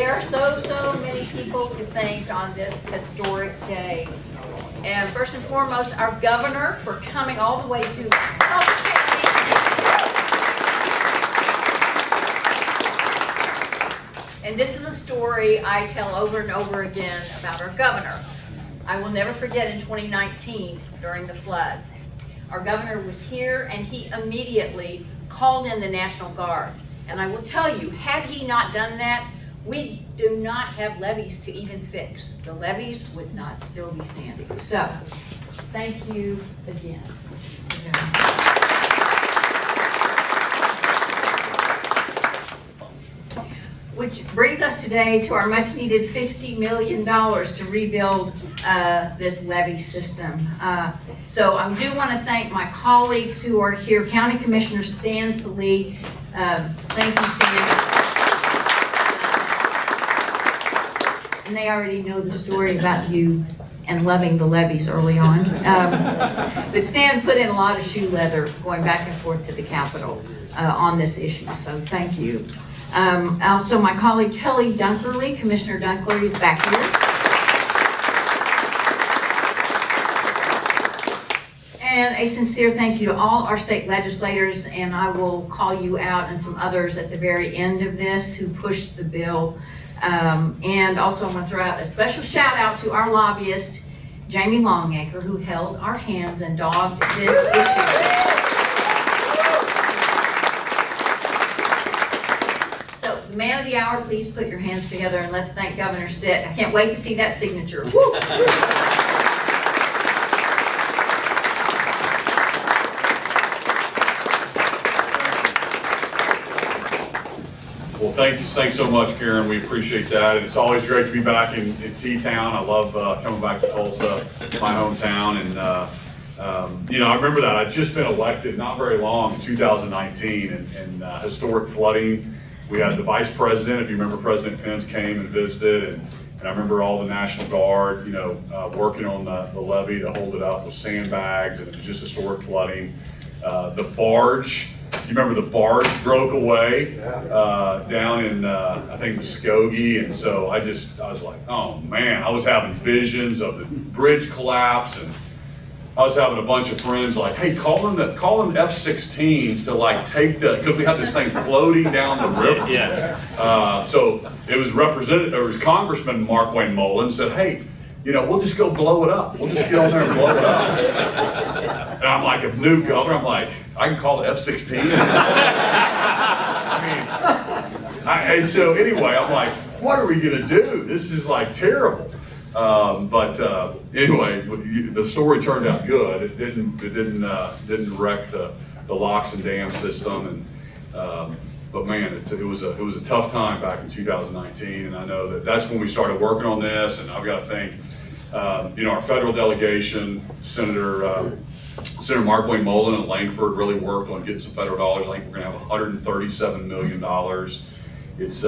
there are so many people to thank on this historic day. And first and foremost, our governor for coming all the way to Tulsa. And this is a story I tell over and over again about our governor. I will never forget in 2019 during the flood. Our governor was here and he immediately called in the National Guard. And I will tell you, had he not done that, we do not have levees to even fix. The levees would not still be standing. So, thank you again. Which brings us today to our much needed $50 million to rebuild this levee system. So I do want to thank my colleagues who are here, County Commissioner Stan Salee. Thank you, Stan. And they already know the story about you and loving the levees early on. But Stan put in a lot of shoe leather going back and forth to the Capitol on this issue, so thank you. Also, my colleague Kelly Dunkerley, Commissioner Dunkerley is back here. And a sincere thank you to all our state legislators, and I will call you out and some others at the very end of this who pushed the bill. And also I want to throw out a special shout out to our lobbyist, Jamie Longacre, who held our hands and dogged this issue. Man of the hour, please put your hands together and let's thank Governor Stitt. I can't wait to see that signature. Woo! Well, thanks so much, Karen. We appreciate that. And it's always great to be back in T-Town. I love coming back to Tulsa, my hometown. And you know, I remember that. I'd just been elected not very long, 2019, and historic flooding. We had the vice president, if you remember, President Pence came and visited, and I remember all the National Guard, you know, working on the levee to hold it up with sandbags, and it was just historic flooding. The barge, you remember the barge broke away down in, I think, Muskogee, and so I was like, oh man, I was having visions of the bridge collapse, and I was having a bunch of friends like, hey, call them F-16s to like take because we had this thing floating down the river. Yeah. So it was Congressman Mark Wayne Mullen said, hey, you know, we'll just go blow it up. We'll just get on there and blow it up. And I'm like, a new governor, I'm like, I can call the F-16. And so anyway, I'm like, what are we gonna do? This is like terrible. Anyway, the story turned out good. It didn't wreck the locks and dam system, and but man, it was a tough time back in 2019, and I know that's when we started working on this. And I've got to thank you know, our federal delegation, Senator Mark Wayne Mullen and Langford really worked on getting some federal dollars. I think we're going to have $137 million. It's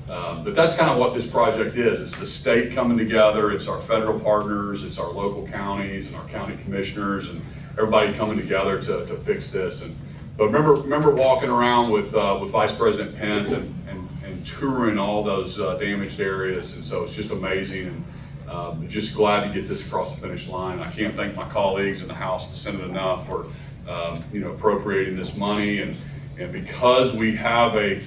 but that's kind of what this project is. It's the state coming together, it's our federal partners, it's our local counties and our county commissioners and everybody coming together to fix this. But remember walking around with Vice President Pence and touring all those damaged areas, and so it's just amazing, and just glad to get this across the finish line. I can't thank my colleagues in the House and the Senate enough for you know, appropriating this money, and because we have a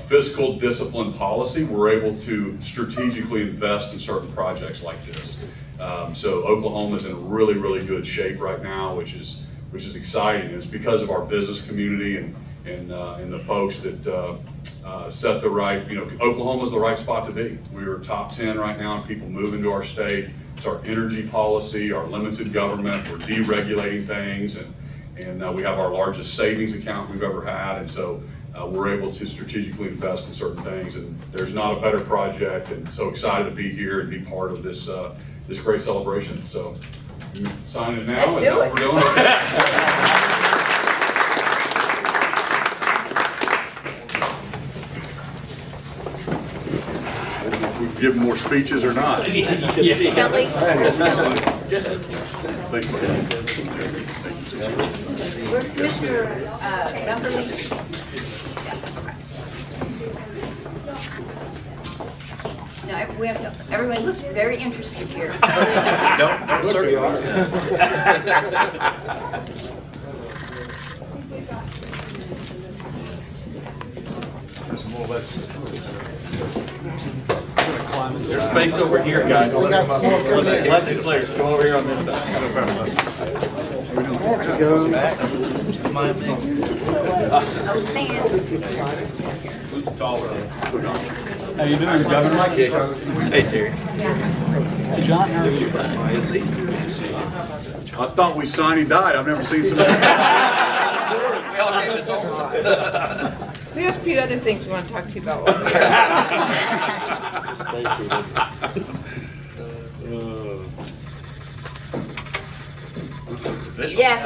fiscal discipline policy, we're able to strategically invest in certain projects like this. So Oklahoma's in really, really good shape right now, which is exciting. It's because of our business community and the folks that set the right, you know, Oklahoma's the right spot to be. We're top 10 right now in people moving to our state. It's our energy policy, our limited government, we're deregulating things, and we have our largest savings account we've ever had, and so we're able to strategically invest in certain things, and there's not a better project, and so excited to be here and be part of this this great celebration. So sign it now. Is that what we're doing? If we can give more speeches or not. Kelly? Thank you. Where's Commissioner Dunkerley? we have to, everybody looks very interested here. No, sir, you are. There's space over here, guys. Legislators, come over here on this side. Oh, man. How you doing, Governor? Hey, Terry. Hey, John, how are you? I thought we signed he died. I've never seen somebody. We all came to Tulsa. We have a few other things we want to talk to you about. It's official. Yes.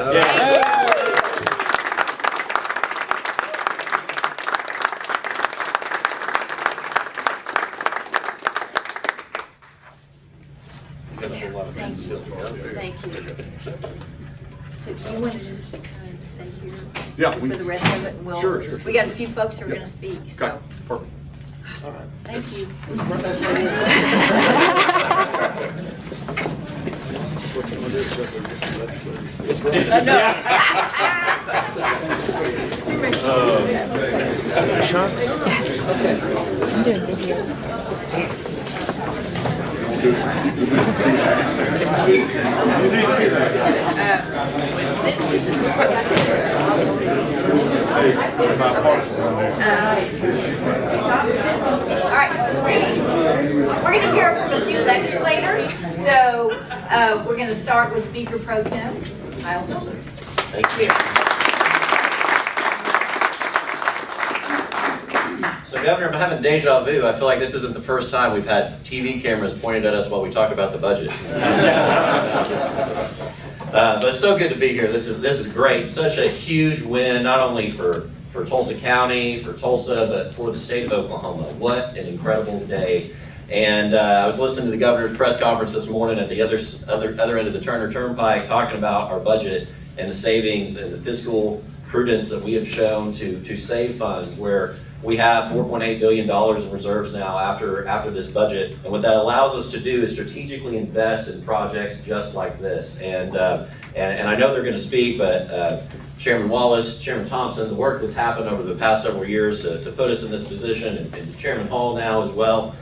You got a whole lot of things still to go. Thank you. So do you want to just kind of say here Yeah, for the rest of it? And we'll, Sure, sure. We got a few folks who are going to speak, so. Okay, perfect. Thank you. All right, we're going to hear from a few legislators. So we're going to start with Speaker Pro Tem Kyle Wilson. Thank you. So, Governor, if I'm having deja vu, I feel like this isn't the first time we've had TV cameras pointed at us while we talk about the budget. But it's so good to be here. This is great. Such a huge win, not only for Tulsa County, for Tulsa, but for the state of Oklahoma. What an incredible day. And I was listening to the governor's press conference this morning at the other end of the Turner Turnpike, talking about our budget and the savings and the fiscal prudence that we have shown to save funds, where we have $4.8 billion in reserves now after this budget. And what that allows us to do is strategically invest in projects just like this. And I know they're going to speak, but Chairman Wallace, Chairman Thompson, the work that's happened over the past several years to put us in this position, and Chairman Hall now as well,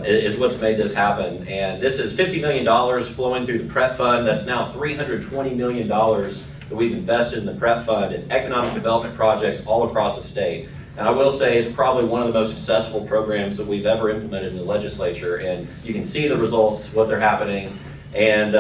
is what's made this happen. And this is $50 million flowing through the PrEP fund. That's now $320 million that we've invested in the PrEP fund in economic development projects all across the state. And I will say it's probably one of the most successful programs that we've ever implemented in the legislature. And you can see the results, what they're happening. And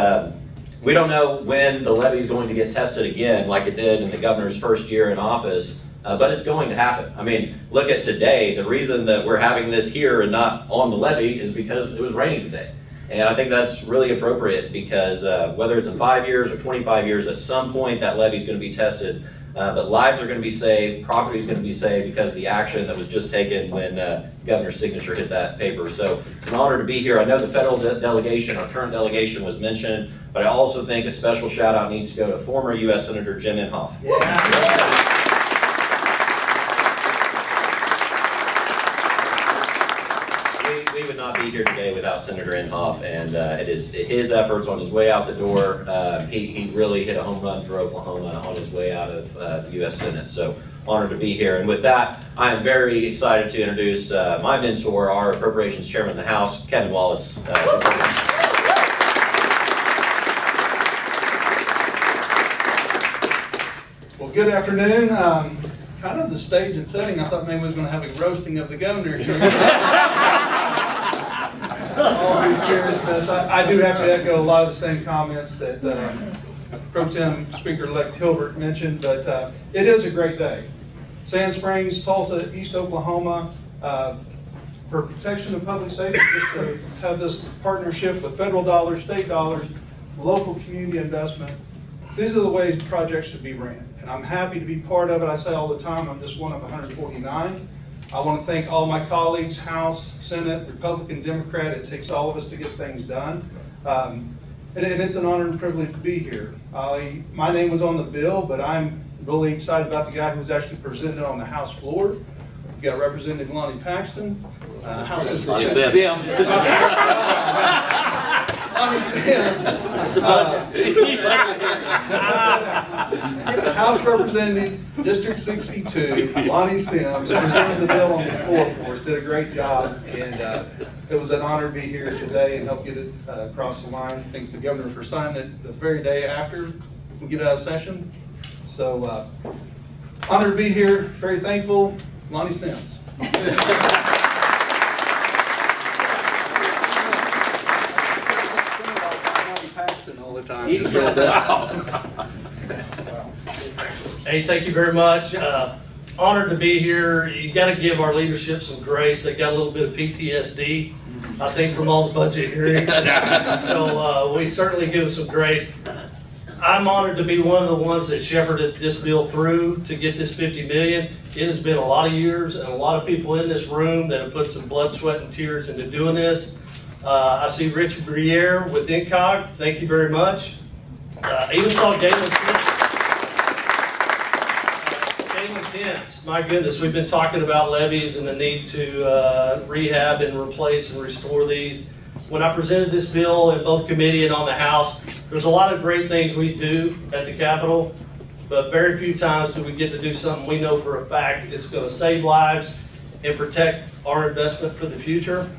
we don't know when the levee is going to get tested again, like it did in the governor's first year in office, but it's going to happen. I mean, look at today. The reason that we're having this here and not on the levee is because it was raining today. And I think that's really appropriate, because whether it's in 5 years or 25 years, at some point that levee is going to be tested. But lives are going to be saved, property is going to be saved because of the action that was just taken when Governor's signature hit that paper. So it's an honor to be here. I know the federal delegation, our current delegation, was mentioned, but I also think a special shout out needs to go to former U.S. Senator Jim Inhofe. Yeah. We would not be here today without Senator Inhofe, and it is his efforts on his way out the door. He really hit a home run for Oklahoma on his way out of the U.S. Senate. So honored to be here. And with that, I am very excited to introduce my mentor, our Appropriations Chairman of the House, Kevin Wallace. Well, good afternoon. Kind of the stage and setting, I thought maybe we was going to have a roasting of the governor here. All due seriousness, I do have to echo a lot of the same comments that Pro Tem Speaker-elect Hilbert mentioned, but it is a great day. Sand Springs, Tulsa, East Oklahoma, for protection of public safety, just to have this partnership with federal dollars, state dollars, local community investment. These are the ways projects should be ran, and I'm happy to be part of it. I say all the time, I'm just one of 149. I want to thank all my colleagues, House, Senate, Republican, Democrat. It takes all of us to get things done. And it's an honor and privilege to be here. My name was on the bill, but I'm really excited about the guy who was actually presented on the House floor We've got Representative Lonnie Paxton, House Lonnie Sims. Lonnie Sims. It's a budget. House Representative, District 62, Lonnie Sims, presented the bill on the floor for us, did a great job, and it was an honor to be here today and help get it across the line. Thank the governor for signing it the very day after we get out of session. So, honored to be here, very thankful, Lonnie Sims. All the time. Hey, thank you very much. Honored to be here. You got to give our leadership some grace. They got a little bit of PTSD, I think, from all the budget hearings. So we certainly give them some grace. I'm honored to be one of the ones that shepherded this bill through to get this $50 million. It has been a lot of years and a lot of people in this room that have put some blood, sweat, and tears into doing this. I see Rich Briere with INCOG. Thank you very much. I even saw Galen Pence. My goodness, we've been talking about levees and the need to rehab and replace and restore these. When I presented this bill in both committee and on the House, there's a lot of great things we do at the Capitol, but very few times do we get to do something we know for a fact it's going to save lives and protect our investment for the future.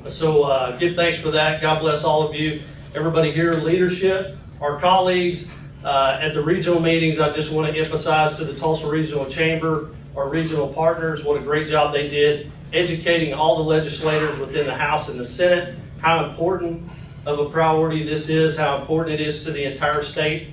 So give thanks for that. God bless all of you. Everybody here, leadership, our colleagues at the regional meetings. I just want to emphasize to the Tulsa Regional Chamber, our regional partners, what a great job they did educating all the legislators within the House and the Senate, how important of a priority this is, how important it is to the entire state.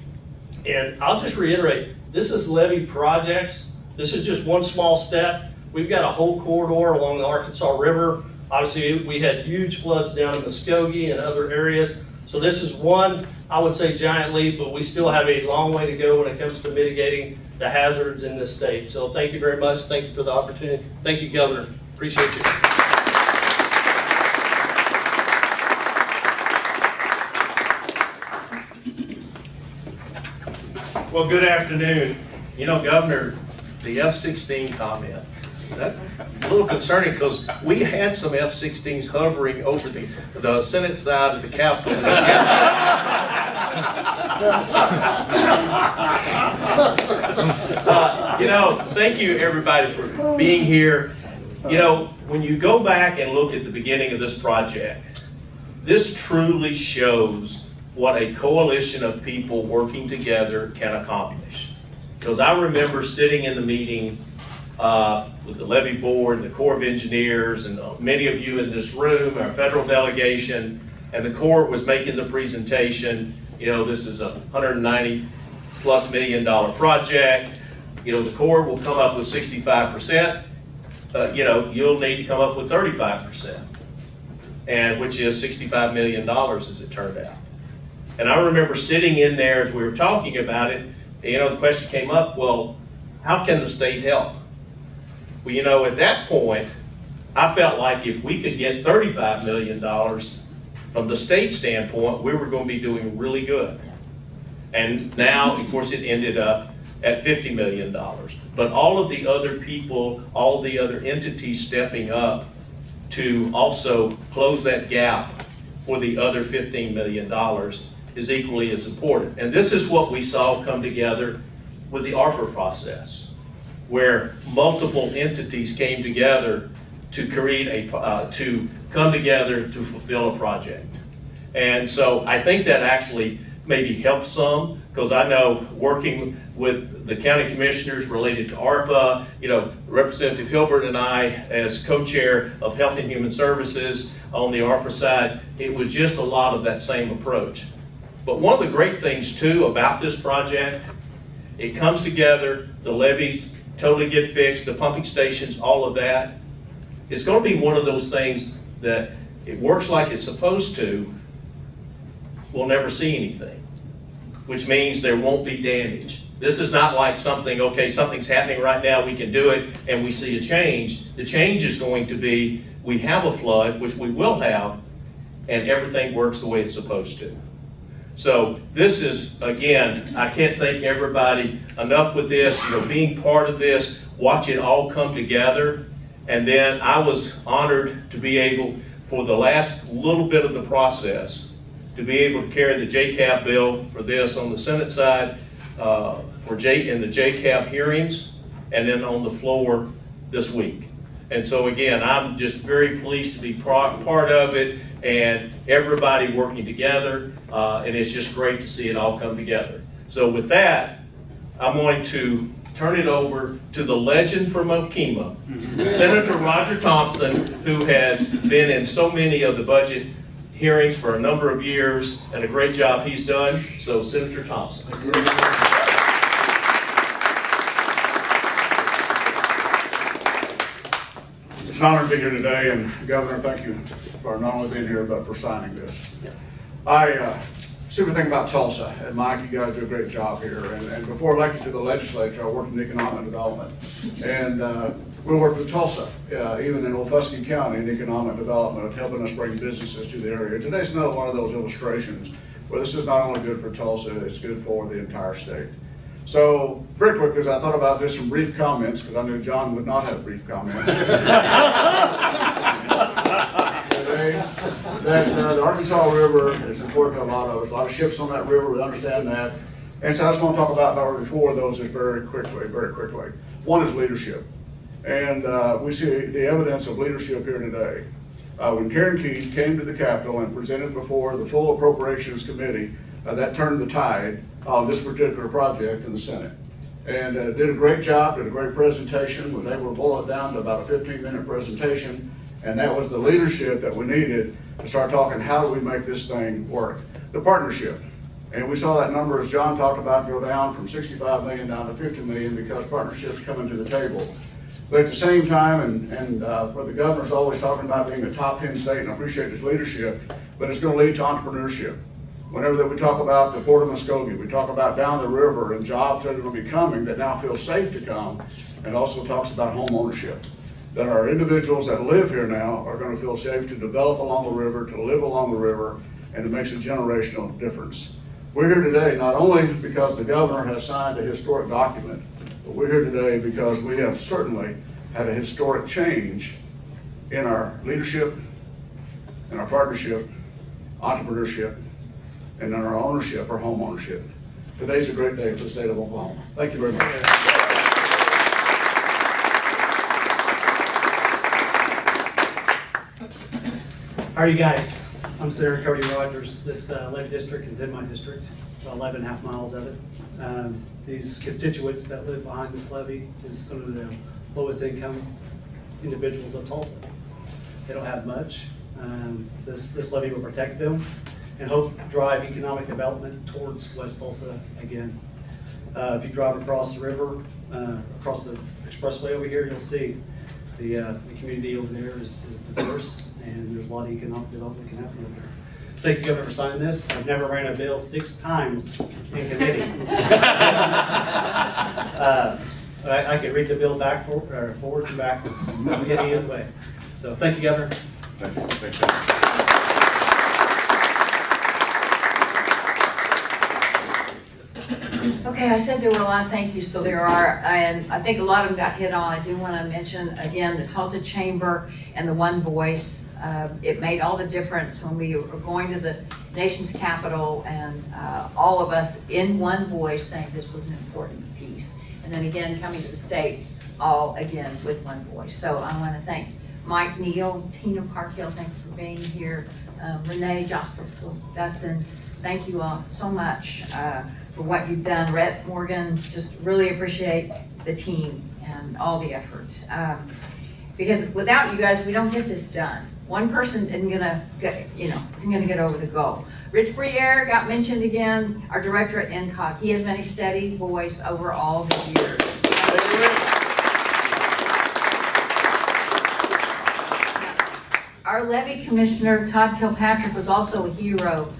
And I'll just reiterate, this is levee projects. This is just one small step. We've got a whole corridor along the Arkansas River. Obviously, we had huge floods down in Muskogee and other areas. So this is one, I would say, giant leap, but we still have a long way to go when it comes to mitigating the hazards in this state. So thank you very much. Thank you for the opportunity. Thank you, Governor. Appreciate you. Well, good afternoon. You know, Governor, the F-16 comment, that's a little concerning because we had some F-16s hovering over the Senate side of the Capitol. You know, thank you everybody for being here. You know, when you go back and look at the beginning of this project, this truly shows what a coalition of people working together can accomplish. Because I remember sitting in the meeting with the levee board, the Corps of Engineers, and many of you in this room, our federal delegation, and the Corps was making the presentation. You know, this is a $190+ million project. You know, the Corps will come up with 65%. You know, you'll need to come up with 35%, and which is $65 million as it turned out. And I remember sitting in there as we were talking about it, you know, the question came up, well, how can the state help? Well, you know, at that point, I felt like if we could get $35 million from the state standpoint, we were going to be doing really good. And now, of course, it ended up at $50 million. But all of the other people, all of the other entities stepping up to also close that gap for the other $15 million is equally as important. And this is what we saw come together with the ARPA process, where multiple entities came together to create to come together to fulfill a project. And so I think that actually maybe helped some, because I know working with the county commissioners related to ARPA, you know, Representative Hilbert and I, as co-chair of Health and Human Services on the ARPA side, it was just a lot of that same approach. But one of the great things too about this project, it comes together, the levees totally get fixed, the pumping stations, all of that. It's going to be one of those things that it works like it's supposed to, we'll never see anything, which means there won't be damage. This is not like something, okay, something's happening right now, we can do it, and we see a change. The change is going to be, we have a flood, which we will have, and everything works the way it's supposed to. So this is, again, I can't thank everybody enough with this, you know, being part of this, watch it all come together. And then I was honored to be able, for the last little bit of the process, to be able to carry the JCAP bill for this on the Senate side, in the JCAP hearings, and then on the floor this week. And so again, I'm just very pleased to be part of it and everybody working together, and it's just great to see it all come together. So with that, I'm going to turn it over to the legend from Okemah, Senator Roger Thompson, who has been in so many of the budget hearings for a number of years, and a great job he's done. So Senator Thompson. It's an honor to be here today, and Governor, thank you for not only being here, but for signing this. I super thing about Tulsa, and Mike, you guys do a great job here. And before elected to the legislature, I worked in economic development. And we worked with Tulsa, even in Olfuskin County in economic development, helping us bring businesses to the area. Today's another one of those illustrations where this is not only good for Tulsa, it's good for the entire state. So, very quickly, as I thought about this, some brief comments, because I knew John would not have brief comments. The Arkansas River is important to a lot of us. A lot of ships on that river, we understand that. And so I just want to talk about number 4 of those just very quickly. One is leadership. And we see the evidence of leadership here today. When Karen Keith came to the Capitol and presented before the full Appropriations Committee, that turned the tide on this particular project in the Senate. And did a great job, did a great presentation, was able to boil it down to about a 15-minute presentation. And that was the leadership that we needed to start talking, how do we make this thing work? The partnership. And we saw that number, as John talked about, go down from 65 million down to 50 million because partnerships coming to the table. But at the same time, and for the governor's always talking about being a top 10 state, and I appreciate his leadership, but it's going to lead to entrepreneurship. Whenever that we talk about the Port of Muskogee, we talk about down the river and jobs that are going to be coming that now feel safe to come, and also talks about home ownership. That our individuals that live here now are going to feel safe to develop along the river, to live along the river, and it makes a generational difference. We're here today not only because the governor has signed a historic document, but we're here today because we have certainly had a historic change in our leadership, in our partnership, entrepreneurship, and in our ownership, or home ownership. Today's a great day for the state of Oklahoma. Thank you very much. How are you guys? I'm Senator Cody Rogers. This levee district is in my district, about 11.5 miles of it. These constituents that live behind this levee is some of the lowest income individuals of Tulsa. They don't have much. This levee will protect them and hope drive economic development towards West Tulsa again. If you drive across the river, across the expressway over here, you'll see the community over there is diverse, and there's a lot of economic development that can happen over there. Thank you, Governor, for signing this. I've never ran a bill 6 times in committee. I could read the bill forwards and backwards. I'm getting either way. So thank you, Governor. Thanks. Okay, I said there were a lot of thank yous, so there are, and I think a lot of them got hit on. I do want to mention again the Tulsa Chamber and the One Voice. It made all the difference when we were going to the nation's capital, and all of us in one voice saying this was an important piece. And then again, coming to the state, all again with one voice. So I want to thank Mike Neal, Tina Parkhill, thank you for being here. Renee, Josh Bristol, Dustin, thank you all so much for what you've done. Rhett Morgan, just really appreciate the team and all the effort. Because without you guys, we don't get this done. One person isn't gonna get over the goal. Rich Briere got mentioned again, our director at NCOG. He has been a steady voice over all the years. Our levee commissioner, Todd Kilpatrick, was also a hero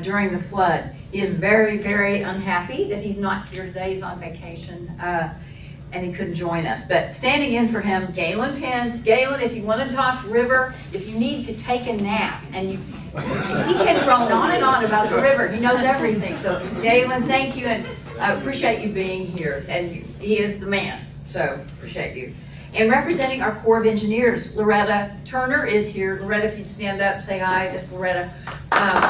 during the flood. He is very, very unhappy that he's not here today. He's on vacation, and he couldn't join us. But standing in for him, Galen Pence. Galen, if you want to talk river, if you need to take a nap, and he can drone on and on about the river. He knows everything. So Galen, thank you, and I appreciate you being here. And he is the man, so appreciate you. And representing our Corps of Engineers, Loretta Turner is here. Loretta, if you'd stand up, say hi, this is Loretta. Colonel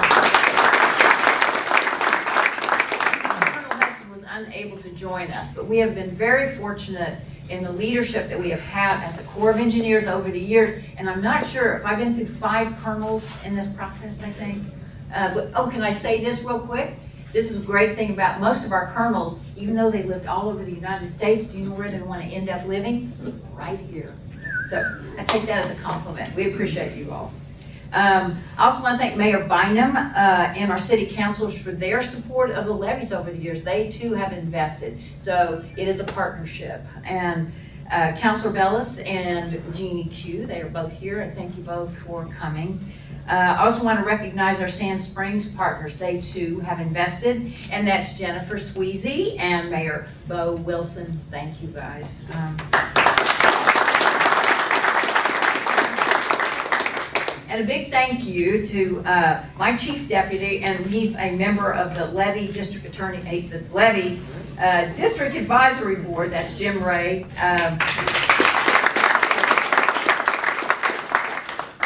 Hudson was unable to join us, but we have been very fortunate in the leadership that we have had at the Corps of Engineers over the years. And I'm not sure if I've been through 5 colonels in this process, I think. Can I say this real quick? This is a great thing about most of our colonels, even though they lived all over the United States, do you know where they want to end up living? Right here. So I take that as a compliment. We appreciate you all. I also want to thank Mayor Bynum and our city councilors for their support of the levies over the years. They too have invested. So it is a partnership. And Councilor Bellis and Jeannie Q, they are both here, and thank you both for coming. I also want to recognize our Sand Springs partners. They too have invested, and that's Jennifer Sweezy and Mayor Bo Wilson. Thank you guys. And a big thank you to my chief deputy, and he's a member of the Levee District Attorney, the Levee District Advisory Board. That's Jim Ray.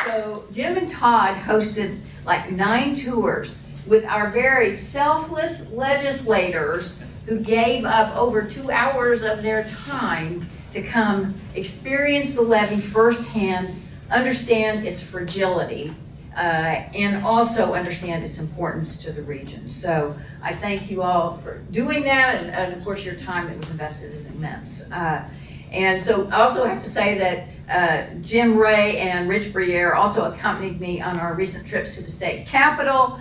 So Jim and Todd hosted like 9 tours with our very selfless legislators who gave up over 2 hours of their time to come experience the levee firsthand, understand its fragility, and also understand its importance to the region. So I thank you all for doing that, and of course your time that was invested is immense. And so I also have to say that Jim Ray and Rich Briere also accompanied me on our recent trips to the state capitol.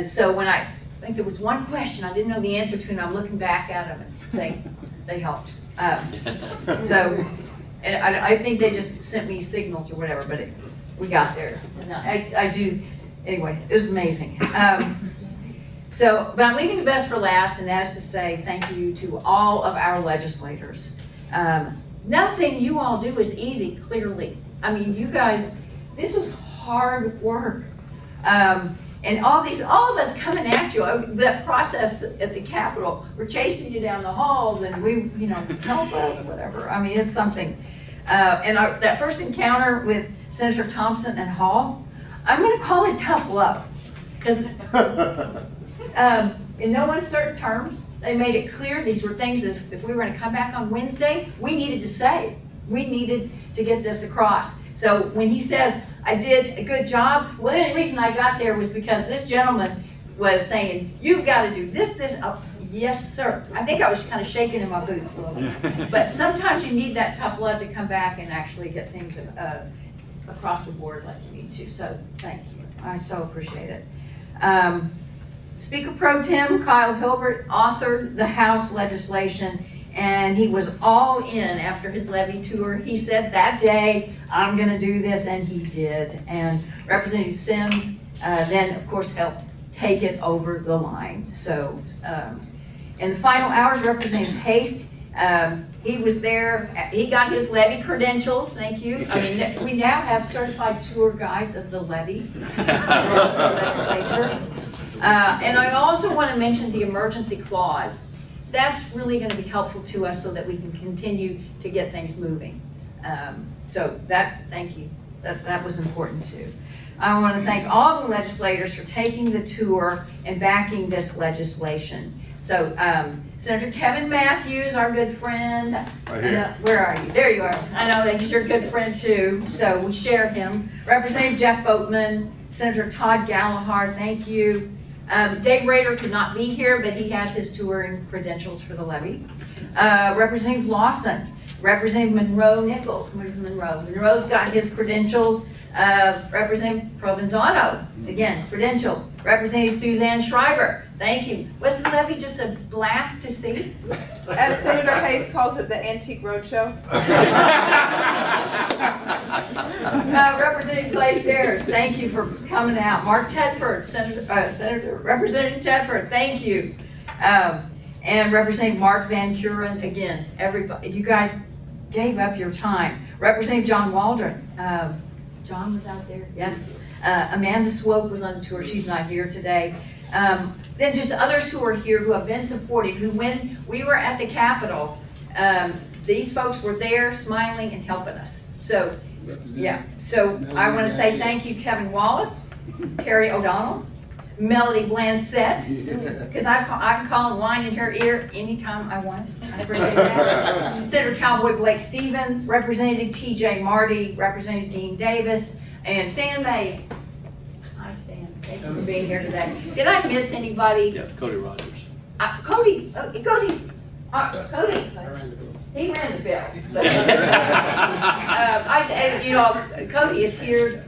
So when I think there was one question I didn't know the answer to, and I'm looking back at them, they helped. And I think they just sent me signals or whatever, but we got there. And I do, anyway, it was amazing. But I'm leaving the best for last, and that is to say thank you to all of our legislators. Nothing you all do is easy, clearly. I mean, you guys, this was hard work. And all of us coming at you, that process at the Capitol, we're chasing you down the halls and we, help us or whatever. I mean, it's something. And that first encounter with Senator Thompson and Hall, I'm gonna call it tough love. Because in no uncertain terms, they made it clear these were things that if we were gonna come back on Wednesday, we needed to say. We needed to get this across. So when he says, I did a good job, well, the only reason I got there was because this gentleman was saying, you've gotta do this. Oh, yes, sir. I think I was kind of shaking in my boots a little bit. But sometimes you need that tough love to come back and actually get things across the board like you need to. So thank you. I so appreciate it. Speaker Pro Tem Kyle Hilbert authored the House legislation, and he was all in after his levee tour. He said that day, I'm gonna do this, and he did. And Representative Sims then, of course, helped take it over the line. So in the final hours, Representative Haste, he was there. He got his levee credentials. Thank you. I mean, we now have certified tour guides of the levee for the legislature. And I also want to mention the emergency clause. That's really going to be helpful to us so that we can continue to get things moving. Thank you. That was important too. I want to thank all the legislators for taking the tour and backing this legislation. So Senator Kevin Matthews, our good friend. Right here. Where are you? There you are. I know that he's your good friend too, so we share him. Representative Jeff Boatman, Senator Todd Gallagher, thank you. Dave Rader could not be here, but he has his touring credentials for the levee. Representative Lawson, Representative Monroe Nichols. Where's Monroe? Monroe's got his credentials. Representative Provenzano, again, credential. Representative Suzanne Schreiber, thank you. Was the levee just a blast to see? As Senator Hayes calls it, the Antique Roadshow. Representative Clay Stairs, thank you for coming out. Mark Tedford, Representative Tedford, thank you. And Representative Mark Van Kuren, again, everybody, you guys gave up your time. Representative John Waldron, John was out there, yes. Amanda Swope was on the tour, she's not here today. Then just others who are here who have been supportive, who when we were at the Capitol, these folks were there smiling and helping us. So, yeah, so I want to say thank you, Kevin Wallace, Terry O'Donnell, Melody Blansett, because I'm calling wine in her ear anytime I want. I appreciate that. Senator Cowboy Blake Stevens, Representative T.J. Marty, Representative Dean Davis, and Stan May. Hi, Stan. Thank you for being here today. Did I miss anybody? Yeah, Cody Rogers. Cody, Cody. He ran the bill. But, Cody is here.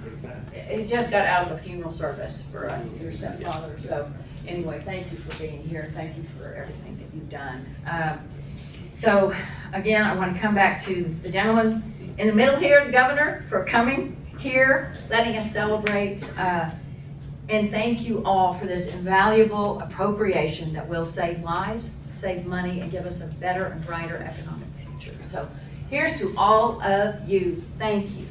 He just got out of a funeral service for your stepfather. So anyway, thank you for being here. Thank you for everything that you've done. So again, I want to come back to the gentleman in the middle here, the governor, for coming here, letting us celebrate. And thank you all for this invaluable appropriation that will save lives, save money, and give us a better and brighter economic future. So here's to all of you. Thank you.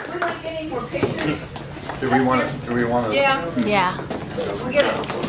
Would we like any more pictures? Do we want to? Yeah. Yeah. We'll get it.